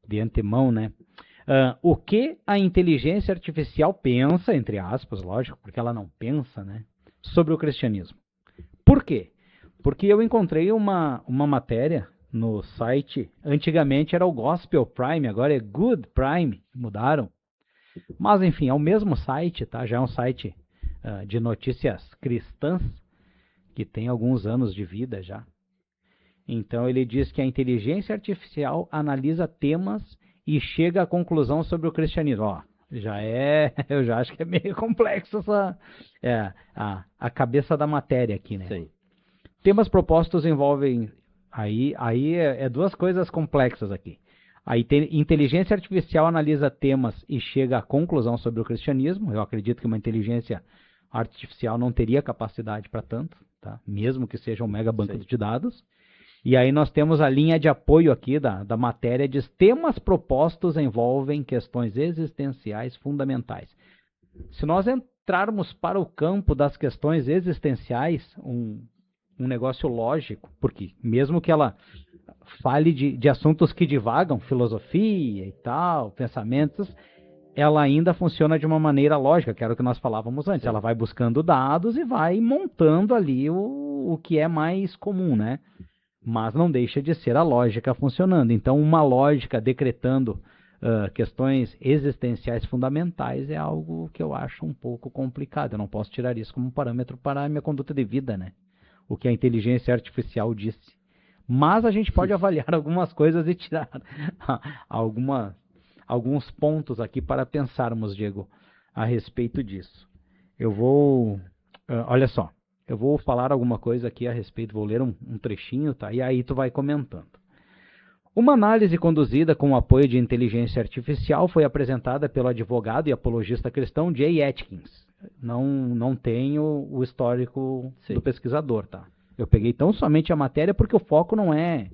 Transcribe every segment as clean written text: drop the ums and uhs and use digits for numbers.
de antemão, né? O que a inteligência artificial pensa, entre aspas, lógico, porque ela não pensa, né, sobre o cristianismo. Por quê? Porque eu encontrei uma matéria no site, antigamente era o Gospel Prime, agora é Good Prime, mudaram. Mas, enfim, é o mesmo site, tá? Já é um site de notícias cristãs, que tem alguns anos de vida já. Então, ele diz que a inteligência artificial analisa temas e chega à conclusão sobre o cristianismo. Ó, eu já acho que é meio complexo a cabeça da matéria aqui, né? Sim. Temas propostos envolvem... Aí é duas coisas complexas aqui. A inteligência artificial analisa temas e chega à conclusão sobre o cristianismo. Eu acredito que uma inteligência artificial não teria capacidade para tanto, tá? Mesmo que seja um mega banco de dados. E aí nós temos a linha de apoio aqui da matéria, diz: temas propostos envolvem questões existenciais fundamentais. Se nós entrarmos para o campo das questões existenciais, um negócio lógico, porque mesmo que ela fale de assuntos que divagam, filosofia e tal, pensamentos, ela ainda funciona de uma maneira lógica, que era o que nós falávamos antes. Sim. Ela vai buscando dados e vai montando ali o que é mais comum, né? Mas não deixa de ser a lógica funcionando. Então, uma lógica decretando questões existenciais fundamentais é algo que eu acho um pouco complicado. Eu não posso tirar isso como parâmetro para a minha conduta de vida, né? O que a inteligência artificial disse. Mas a gente pode avaliar algumas coisas e tirar alguns pontos aqui para pensarmos, Diego, a respeito disso. Eu vou... olha só. Eu vou falar alguma coisa aqui a respeito, vou ler um trechinho, tá? E aí tu vai comentando. Uma análise conduzida com o apoio de inteligência artificial foi apresentada pelo advogado e apologista cristão Jay Atkins. Não tenho o histórico do pesquisador, tá? Eu peguei tão somente a matéria porque o foco não é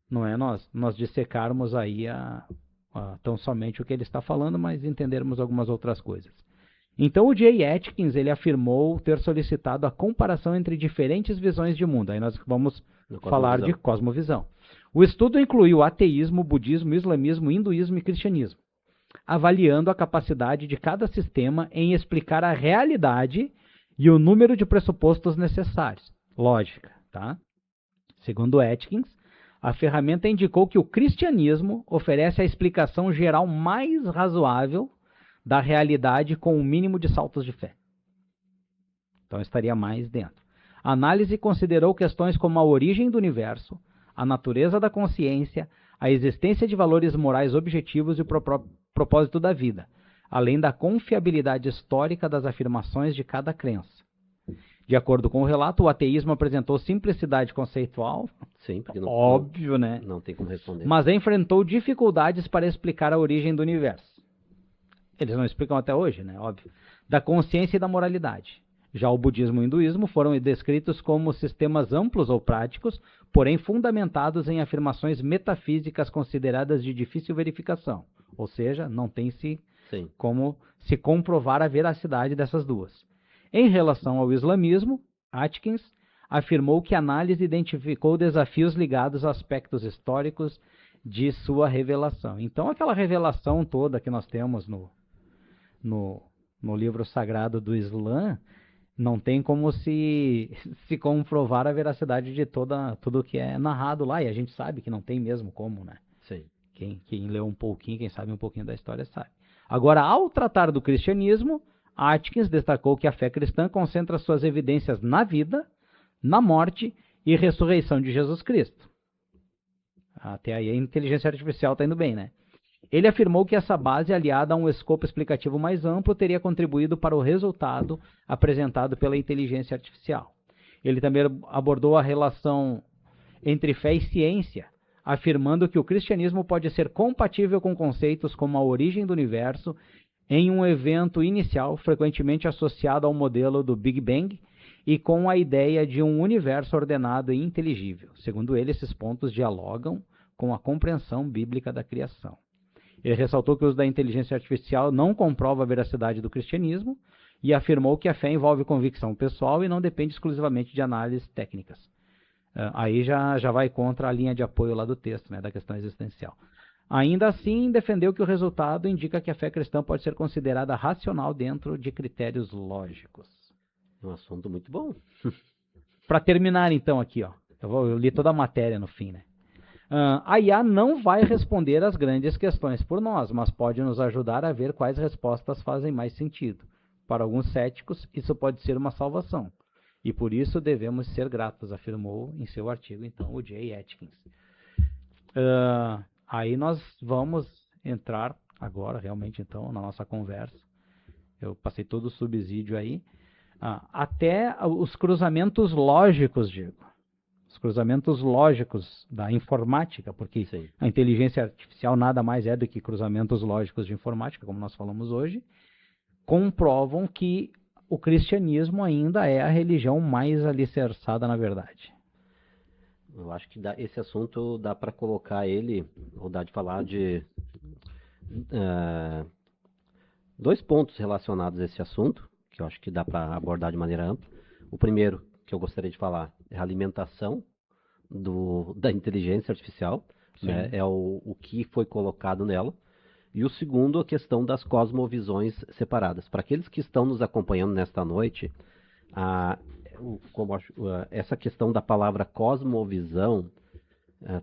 nós dissecarmos aí tão somente o que ele está falando, mas entendermos algumas outras coisas. Então o Jay Atkins, ele afirmou ter solicitado a comparação entre diferentes visões de mundo. Aí nós vamos falar de cosmovisão. O estudo incluiu ateísmo, budismo, islamismo, hinduísmo e cristianismo, avaliando a capacidade de cada sistema em explicar a realidade e o número de pressupostos necessários. Lógica, tá? Segundo Atkins, a ferramenta indicou que o cristianismo oferece a explicação geral mais razoável da realidade com o mínimo de saltos de fé. Então estaria mais dentro. A análise considerou questões como a origem do universo, a natureza da consciência, a existência de valores morais objetivos e o propósito da vida, além da confiabilidade histórica das afirmações de cada crença. De acordo com o relato, o ateísmo apresentou simplicidade conceitual, sim, porque óbvio, né? Não tem como responder. Mas enfrentou dificuldades para explicar a origem do universo. Eles não explicam até hoje, né? Óbvio. Da consciência e da moralidade. Já o budismo e o hinduísmo foram descritos como sistemas amplos ou práticos, porém fundamentados em afirmações metafísicas consideradas de difícil verificação. Ou seja, não tem-se como se comprovar a veracidade dessas duas. Em relação ao islamismo, Atkins afirmou que a análise identificou desafios ligados a aspectos históricos de sua revelação. Então, aquela revelação toda que nós temos no livro sagrado do Islã, não tem como se comprovar a veracidade de tudo que é narrado lá, e a gente sabe que não tem mesmo como, né? Sim. Quem leu um pouquinho, quem sabe um pouquinho da história, sabe. Agora, ao tratar do cristianismo, Atkins destacou que a fé cristã concentra suas evidências na vida, na morte e ressurreição de Jesus Cristo. Até aí a inteligência artificial está indo bem, né? Ele afirmou que essa base, aliada a um escopo explicativo mais amplo, teria contribuído para o resultado apresentado pela inteligência artificial. Ele também abordou a relação entre fé e ciência, afirmando que o cristianismo pode ser compatível com conceitos como a origem do universo em um evento inicial frequentemente associado ao modelo do Big Bang e com a ideia de um universo ordenado e inteligível. Segundo ele, esses pontos dialogam com a compreensão bíblica da criação. Ele ressaltou que o uso da inteligência artificial não comprova a veracidade do cristianismo e afirmou que a fé envolve convicção pessoal e não depende exclusivamente de análises técnicas. Aí já vai contra a linha de apoio lá do texto, né, da questão existencial. Ainda assim, defendeu que o resultado indica que a fé cristã pode ser considerada racional dentro de critérios lógicos. Um assunto muito bom. Para terminar, então, aqui, ó, eu li toda a matéria no fim, né? A IA não vai responder às grandes questões por nós, mas pode nos ajudar a ver quais respostas fazem mais sentido. Para alguns céticos, isso pode ser uma salvação. E por isso devemos ser gratos, afirmou em seu artigo, então, o Jay Atkins. Aí nós vamos entrar agora, realmente, então, na nossa conversa. Eu passei todo o subsídio aí. Até os cruzamentos lógicos, Diego. Os cruzamentos lógicos da informática, porque Sim. a inteligência artificial nada mais é do que cruzamentos lógicos de informática, como nós falamos hoje, comprovam que o cristianismo ainda é a religião mais alicerçada na verdade. Eu acho que esse assunto dá para colocar ele, ou dá de falar de dois pontos relacionados a esse assunto, que eu acho que dá para abordar de maneira ampla. O primeiro que eu gostaria de falar é a alimentação da inteligência artificial, né? É o que foi colocado nela. E o segundo, a questão das cosmovisões separadas. Para aqueles que estão nos acompanhando nesta noite, essa questão da palavra cosmovisão,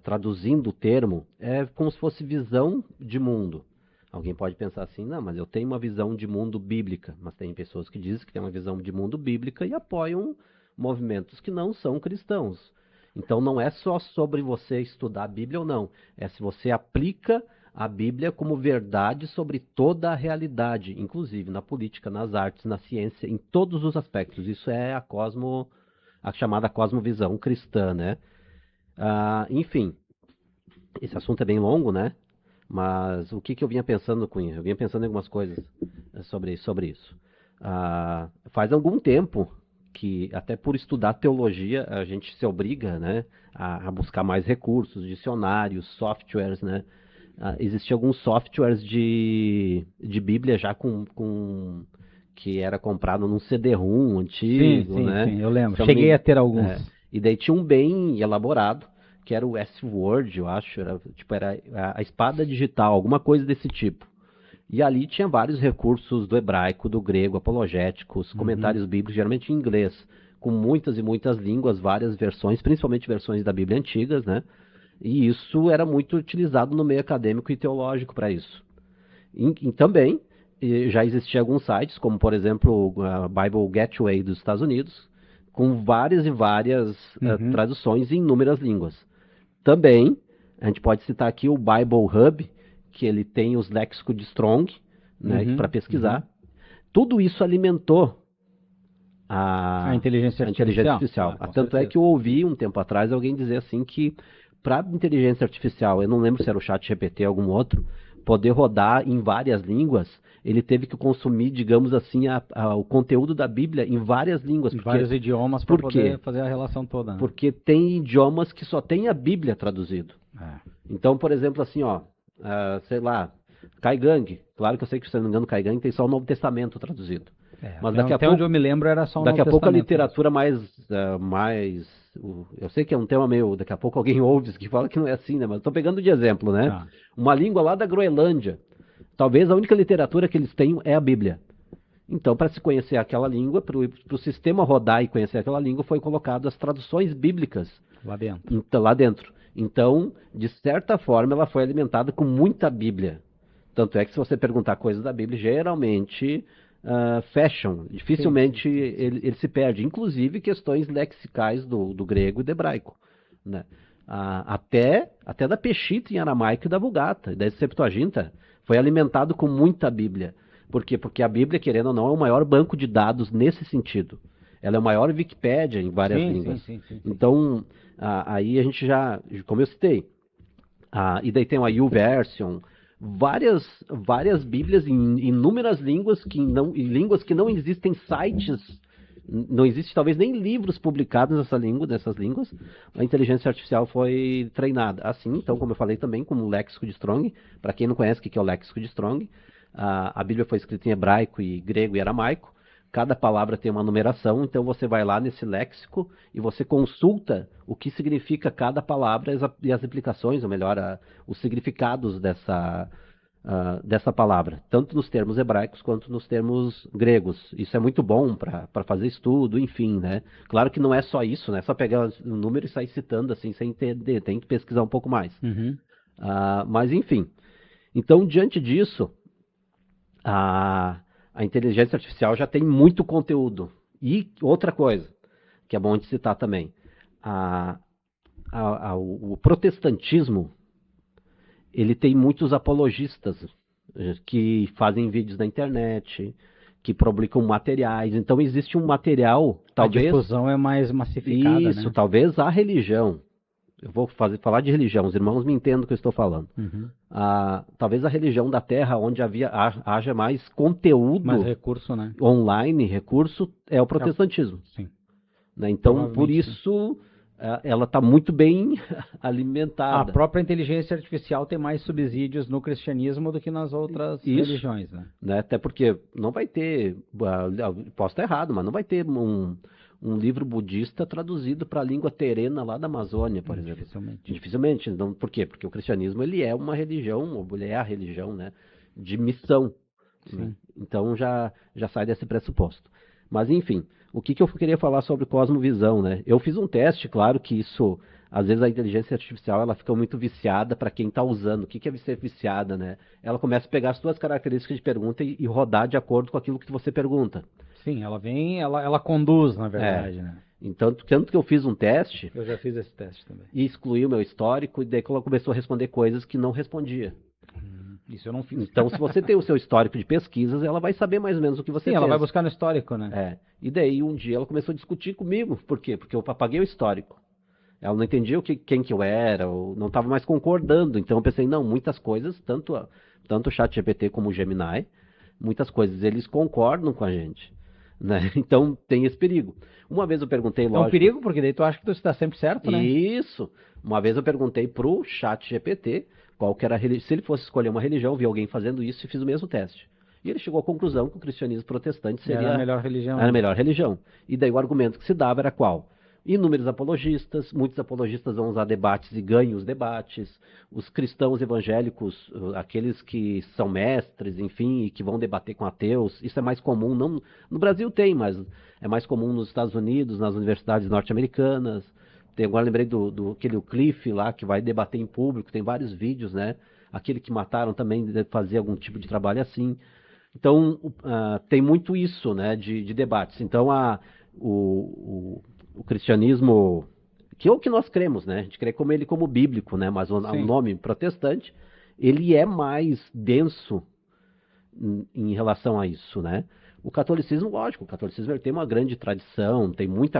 traduzindo o termo, é como se fosse visão de mundo. Alguém pode pensar assim, não, mas eu tenho uma visão de mundo bíblica. Mas tem pessoas que dizem que tem uma visão de mundo bíblica e apoiam movimentos que não são cristãos. Então não é só sobre você estudar a Bíblia ou não. É se você aplica a Bíblia como verdade sobre toda a realidade, inclusive na política, nas artes, na ciência, em todos os aspectos. Isso é a chamada cosmovisão cristã, né? Enfim, esse assunto é bem longo, né? Mas o que eu vinha pensando, Cunha? Eu vinha pensando em algumas coisas sobre isso. Faz algum tempo que, até por estudar teologia, a gente se obriga, né, a buscar mais recursos, dicionários, softwares, né? Existiam alguns softwares de Bíblia já que era comprado num CD-ROM antigo, né? Sim, eu lembro. Cheguei a ter alguns. E daí tinha um bem elaborado, que era o S-Word, eu acho, era a espada digital, alguma coisa desse tipo. E ali tinha vários recursos do hebraico, do grego, apologéticos, comentários bíblicos, geralmente em inglês, com muitas e muitas línguas, várias versões, principalmente versões da Bíblia antigas, né? E isso era muito utilizado no meio acadêmico e teológico para isso. E também já existiam alguns sites, como por exemplo a Bible Gateway dos Estados Unidos, com várias e várias traduções em inúmeras línguas. Também, a gente pode citar aqui o Bible Hub, que ele tem os léxicos de Strong, né, para pesquisar. Tudo isso alimentou a inteligência artificial. Tanto é que eu ouvi um tempo atrás alguém dizer assim que para inteligência artificial, eu não lembro se era o ChatGPT ou algum outro, poder rodar em várias línguas, ele teve que consumir, digamos assim, o conteúdo da Bíblia em várias línguas. Em vários idiomas para poder fazer a relação toda. Né? Porque tem idiomas que só tem a Bíblia traduzido. Então, por exemplo, assim, sei lá, Kaigang. Claro que eu sei que, se não me engano, Kaigang tem só o Novo Testamento traduzido. Mas até onde eu me lembro era só o Novo Testamento. Daqui a pouco a literatura mais... Eu sei que é um tema meio... Daqui a pouco alguém ouve que fala que não é assim, né? Mas estou pegando de exemplo, né? Uma língua lá da Groenlândia. Talvez a única literatura que eles tenham é a Bíblia. Então, para se conhecer aquela língua, para o sistema rodar e conhecer aquela língua, foi colocado as traduções bíblicas lá dentro. Então, de certa forma, ela foi alimentada com muita Bíblia. Tanto é que se você perguntar coisas da Bíblia, geralmente fecham. Dificilmente ele se perde. Inclusive questões lexicais do grego e do hebraico. Né? Até da Peshitta em aramaico e da Vulgata. E da Septuaginta foi alimentado com muita Bíblia. Por quê? Porque a Bíblia, querendo ou não, é o maior banco de dados nesse sentido. Ela é a maior Wikipédia em várias línguas. Sim. Então, aí a gente já, como eu citei, e daí tem a YouVersion, várias Bíblias em inúmeras línguas que não existem sites, não existe talvez nem livros publicados nessas línguas. A inteligência artificial foi treinada. Assim, então, como eu falei também, como o léxico de Strong. Para quem não conhece o que é o léxico de Strong, a Bíblia foi escrita em hebraico e grego e aramaico, cada palavra tem uma numeração, então você vai lá nesse léxico e você consulta o que significa cada palavra e as implicações, ou melhor, os significados dessa palavra, tanto nos termos hebraicos quanto nos termos gregos. Isso é muito bom para fazer estudo, enfim, né? Claro que não é só isso, né? É só pegar o número e sair citando assim sem entender, tem que pesquisar um pouco mais. Uhum. Mas enfim, então diante disso, a inteligência artificial já tem muito conteúdo. E outra coisa, que é bom de citar também, o protestantismo, ele tem muitos apologistas que fazem vídeos na internet, que publicam materiais. Então existe um material, talvez... A difusão é mais massificada, Isso, né? talvez a religião. Eu vou falar de religião, os irmãos me entendem o que eu estou falando. Uhum. Talvez a religião da Terra, onde haja mais conteúdo, mais recurso, né? online, recurso, é o protestantismo. Sim. Né? Então, por isso, ela está muito bem alimentada. A própria inteligência artificial tem mais subsídios no cristianismo do que nas outras religiões, né? Até porque não vai ter, posso estar errado, mas não vai ter um livro budista traduzido para a língua terena lá da Amazônia, por exemplo. Dificilmente. Então, por quê? Porque o cristianismo ele é uma religião, ou ele é a religião, né, de missão. Né? Então já sai desse pressuposto. Mas enfim, o que eu queria falar sobre cosmovisão, né? Eu fiz um teste, claro que isso, às vezes a inteligência artificial ela fica muito viciada para quem está usando. O que é ser viciada, né? Ela começa a pegar as suas características de pergunta e rodar de acordo com aquilo que você pergunta. Sim, ela conduz, na verdade, né? Então, tanto que eu fiz um teste... Eu já fiz esse teste também. E excluí o meu histórico, e daí ela começou a responder coisas que não respondia. Isso eu não fiz. Então, se você tem o seu histórico de pesquisas, ela vai saber mais ou menos o que você fez. Sim, ela vai buscar no histórico, né? E daí, um dia, ela começou a discutir comigo. Por quê? Porque eu apaguei o histórico. Ela não entendia quem que eu era, ou não estava mais concordando. Então, eu pensei, não, muitas coisas, tanto o ChatGPT como o Gemini, muitas coisas, eles concordam com a gente. Né? Então tem esse perigo. Uma vez eu perguntei, lógico... É um perigo porque daí tu acha que tu está sempre certo, né? Isso. Uma vez eu perguntei pro ChatGPT qual que era se ele fosse escolher uma religião, vi alguém fazendo isso e fiz o mesmo teste. E ele chegou à conclusão que o cristianismo protestante seria a melhor religião. Era a melhor religião. E daí o argumento que se dava era qual? Inúmeros apologistas, muitos apologistas vão usar debates e ganham os debates. Os cristãos evangélicos, aqueles que são mestres, enfim, e que vão debater com ateus, isso é mais comum, não, no Brasil tem, mas é mais comum nos Estados Unidos, nas universidades norte-americanas. Agora lembrei do aquele Cliff lá, que vai debater em público, tem vários vídeos, né? Aquele que mataram também deve fazer algum tipo de trabalho assim. Então, tem muito isso, né, de debates. Então, o cristianismo, que é o que nós cremos, né? A gente crê como ele como bíblico, né? Mas o nome protestante, ele é mais denso em relação a isso, né? O catolicismo, lógico, o catolicismo ele tem uma grande tradição, tem muita